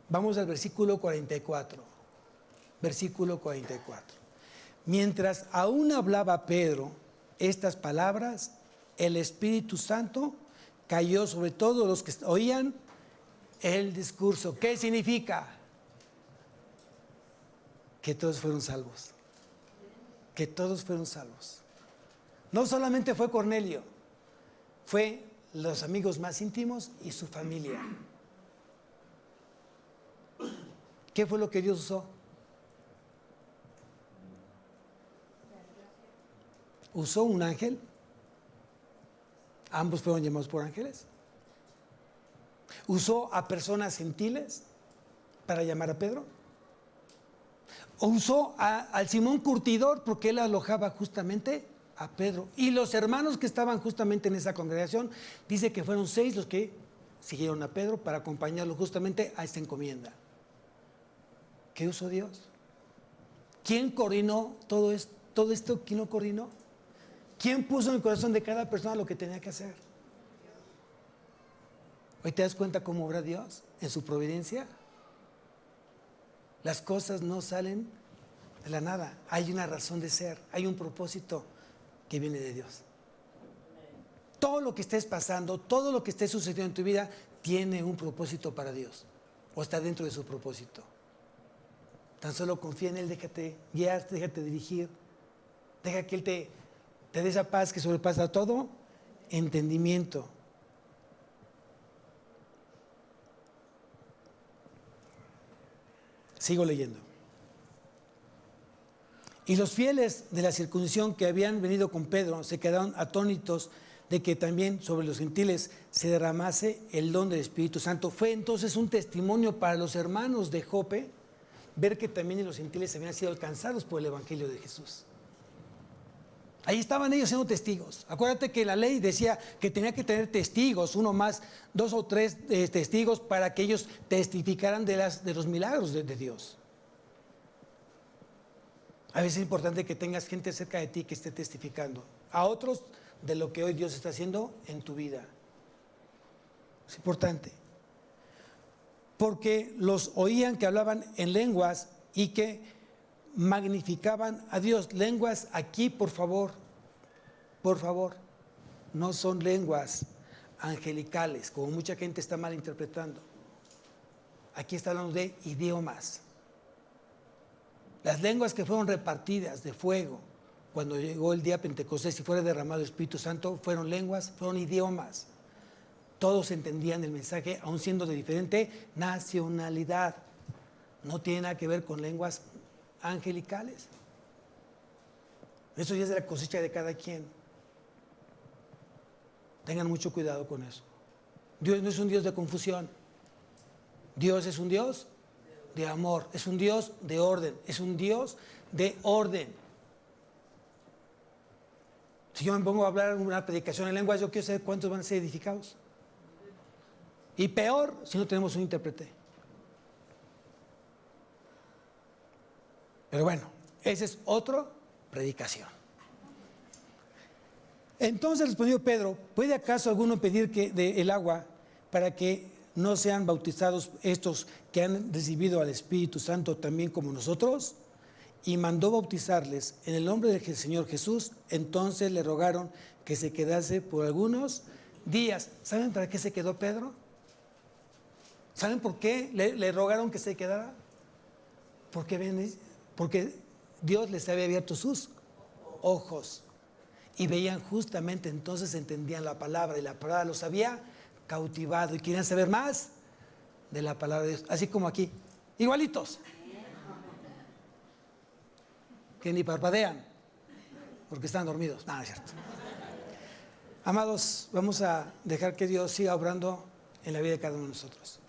vamos al versículo 44. Versículo 44. Mientras aún hablaba Pedro estas palabras, el Espíritu Santo cayó sobre todos los que oían el discurso. ¿Qué significa? Que todos fueron salvos. Que todos fueron salvos. No solamente fue Cornelio, fue los amigos más íntimos y su familia. ¿Qué fue lo que Dios usó? Usó un ángel. Ambos fueron llamados por ángeles. Usó a personas gentiles para llamar a Pedro. O usó al Simón Curtidor porque él alojaba justamente a Pedro. Y los hermanos que estaban justamente en esa congregación, dice que fueron 6 los que siguieron a Pedro para acompañarlo justamente a esta encomienda. ¿Qué usó Dios? ¿Quién coordinó todo esto? ¿Quién lo coordinó? ¿Quién puso en el corazón de cada persona lo que tenía que hacer? ¿Hoy te das cuenta cómo obra Dios en su providencia? Las cosas no salen de la nada. Hay una razón de ser, hay un propósito que viene de Dios. Todo lo que estés pasando, todo lo que esté sucediendo en tu vida, tiene un propósito para Dios, o está dentro de su propósito. Tan solo confía en Él, déjate guiar, déjate dirigir, deja que Él te dé esa paz que sobrepasa todo entendimiento. Sigo leyendo. Y los fieles de la circuncisión que habían venido con Pedro se quedaron atónitos de que también sobre los gentiles se derramase el don del Espíritu Santo. Fue entonces un testimonio para los hermanos de Jope ver que también los gentiles habían sido alcanzados por el Evangelio de Jesús. Ahí estaban ellos siendo testigos. Acuérdate que la ley decía que tenía que tener testigos, uno más, 2 o 3 testigos para que ellos testificaran de los milagros de Dios. A veces es importante que tengas gente cerca de ti que esté testificando a otros de lo que hoy Dios está haciendo en tu vida. Es importante. Porque los oían que hablaban en lenguas y que magnificaban a Dios. Lenguas aquí, por favor, no son lenguas angelicales, como mucha gente está malinterpretando. Aquí está hablando de idiomas. Las lenguas que fueron repartidas de fuego cuando llegó el día Pentecostés y fuera derramado el Espíritu Santo, fueron lenguas, fueron idiomas. Todos entendían el mensaje, aun siendo de diferente nacionalidad. No tiene nada que ver con lenguas angelicales. Eso ya es de la cosecha de cada quien. Tengan mucho cuidado con eso. Dios no es un Dios de confusión. Dios es un Dios de amor, es un Dios de orden, es un Dios de orden. Si yo me pongo a hablar una predicación en lenguas, yo quiero saber cuántos van a ser edificados. Y peor si no tenemos un intérprete. Pero bueno, esa es otra predicación. Entonces respondió Pedro: ¿puede acaso alguno pedir el agua para que no sean bautizados estos que han recibido al Espíritu Santo también como nosotros? Y mandó bautizarles en el nombre del Señor Jesús. Entonces le rogaron que se quedase por algunos días. ¿Saben para qué se quedó Pedro? ¿Saben por qué le rogaron que se quedara? Porque Dios les había abierto sus ojos y veían justamente, entonces entendían la palabra y la palabra los había cautivado y querían saber más de la palabra de Dios, así como aquí, igualitos, que ni parpadean porque están dormidos. No, es cierto. Amados, vamos a dejar que Dios siga obrando en la vida de cada uno de nosotros.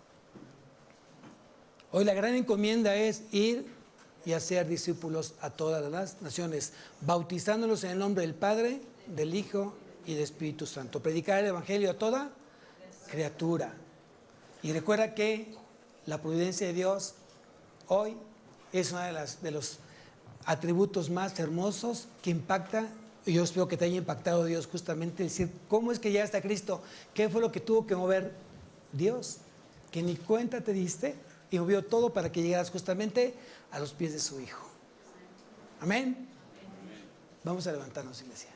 Hoy la gran encomienda es ir y hacer discípulos a todas las naciones, bautizándolos en el nombre del Padre, del Hijo y del Espíritu Santo. Predicar el Evangelio a toda criatura. Y recuerda que la providencia de Dios hoy es uno de los atributos más hermosos que impacta. Y yo espero que te haya impactado Dios, justamente decir, ¿cómo es que ya está Cristo? ¿Qué fue lo que tuvo que mover Dios? Que ni cuenta te diste y movió todo para que llegaras justamente a los pies de su Hijo. Amén. Vamos a levantarnos, iglesia.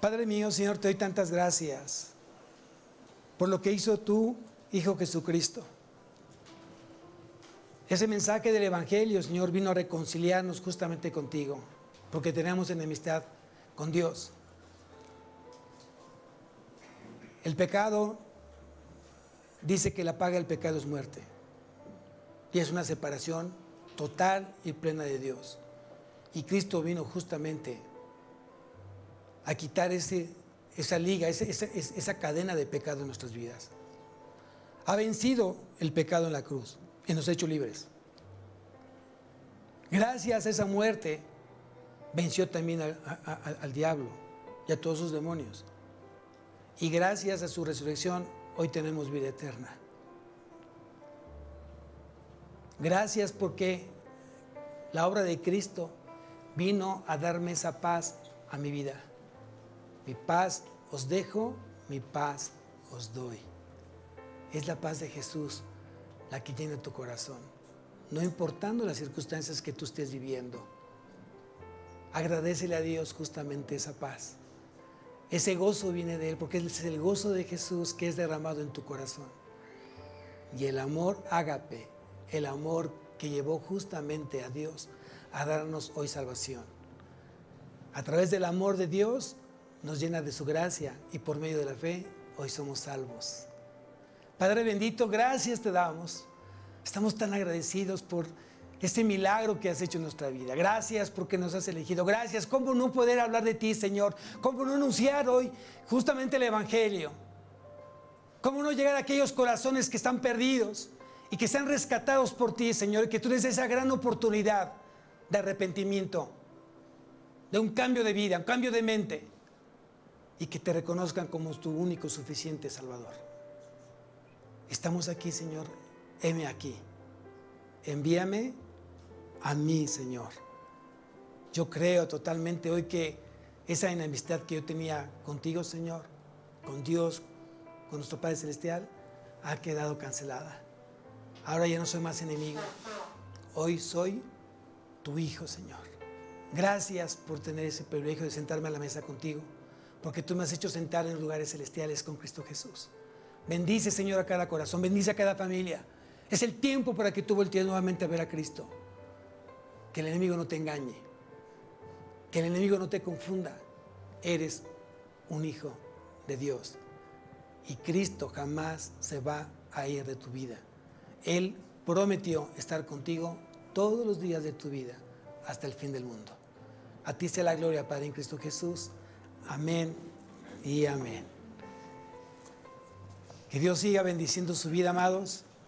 Padre mío, Señor, te doy tantas gracias por lo que hizo tu Hijo Jesucristo. Ese mensaje del Evangelio, Señor, vino a reconciliarnos justamente contigo, porque tenemos enemistad con Dios. El pecado dice que la paga del pecado es muerte, y es una separación total y plena de Dios. Y Cristo vino justamente a quitar esa liga, esa cadena de pecado en nuestras vidas. Ha vencido el pecado en la cruz y nos ha hecho libres. Gracias a esa muerte venció también al diablo y a todos sus demonios. Y gracias a su resurrección hoy tenemos vida eterna. Gracias porque la obra de Cristo vino a darme esa paz a mi vida. Mi paz os dejo, mi paz os doy. Es la paz de Jesús la que llena tu corazón, no importando las circunstancias que tú estés viviendo. Agradécele a Dios justamente esa paz. Ese gozo viene de Él, porque es el gozo de Jesús que es derramado en tu corazón. Y el amor ágape, el amor que llevó justamente a Dios a darnos hoy salvación. A través del amor de Dios nos llena de su gracia y por medio de la fe hoy somos salvos. Padre bendito, gracias te damos. Estamos tan agradecidos por este milagro que has hecho en nuestra vida. Gracias porque nos has elegido. Gracias. ¿Cómo no poder hablar de ti, Señor? ¿Cómo no anunciar hoy justamente el Evangelio? ¿Cómo no llegar a aquellos corazones que están perdidos y que sean rescatados por ti, Señor? Y que tú des esa gran oportunidad de arrepentimiento, de un cambio de vida, un cambio de mente, y que te reconozcan como tu único suficiente Salvador. Estamos aquí, Señor. Heme aquí. Envíame a mí, Señor. Yo creo totalmente hoy que esa enemistad que yo tenía contigo, Señor, con Dios, con nuestro Padre Celestial, ha quedado cancelada. Ahora ya no soy más enemigo. Hoy soy tu hijo, Señor. Gracias por tener ese privilegio de sentarme a la mesa contigo, porque tú me has hecho sentar en lugares celestiales con Cristo Jesús. Bendice, Señor, a cada corazón, bendice a cada familia. Es el tiempo para que tú voltees nuevamente a ver a Cristo. Que el enemigo no te engañe, que el enemigo no te confunda. Eres un hijo de Dios y Cristo jamás se va a ir de tu vida. Él prometió estar contigo todos los días de tu vida hasta el fin del mundo. A ti sea la gloria, Padre, en Cristo Jesús. Amén y amén. Que Dios siga bendiciendo su vida, amados.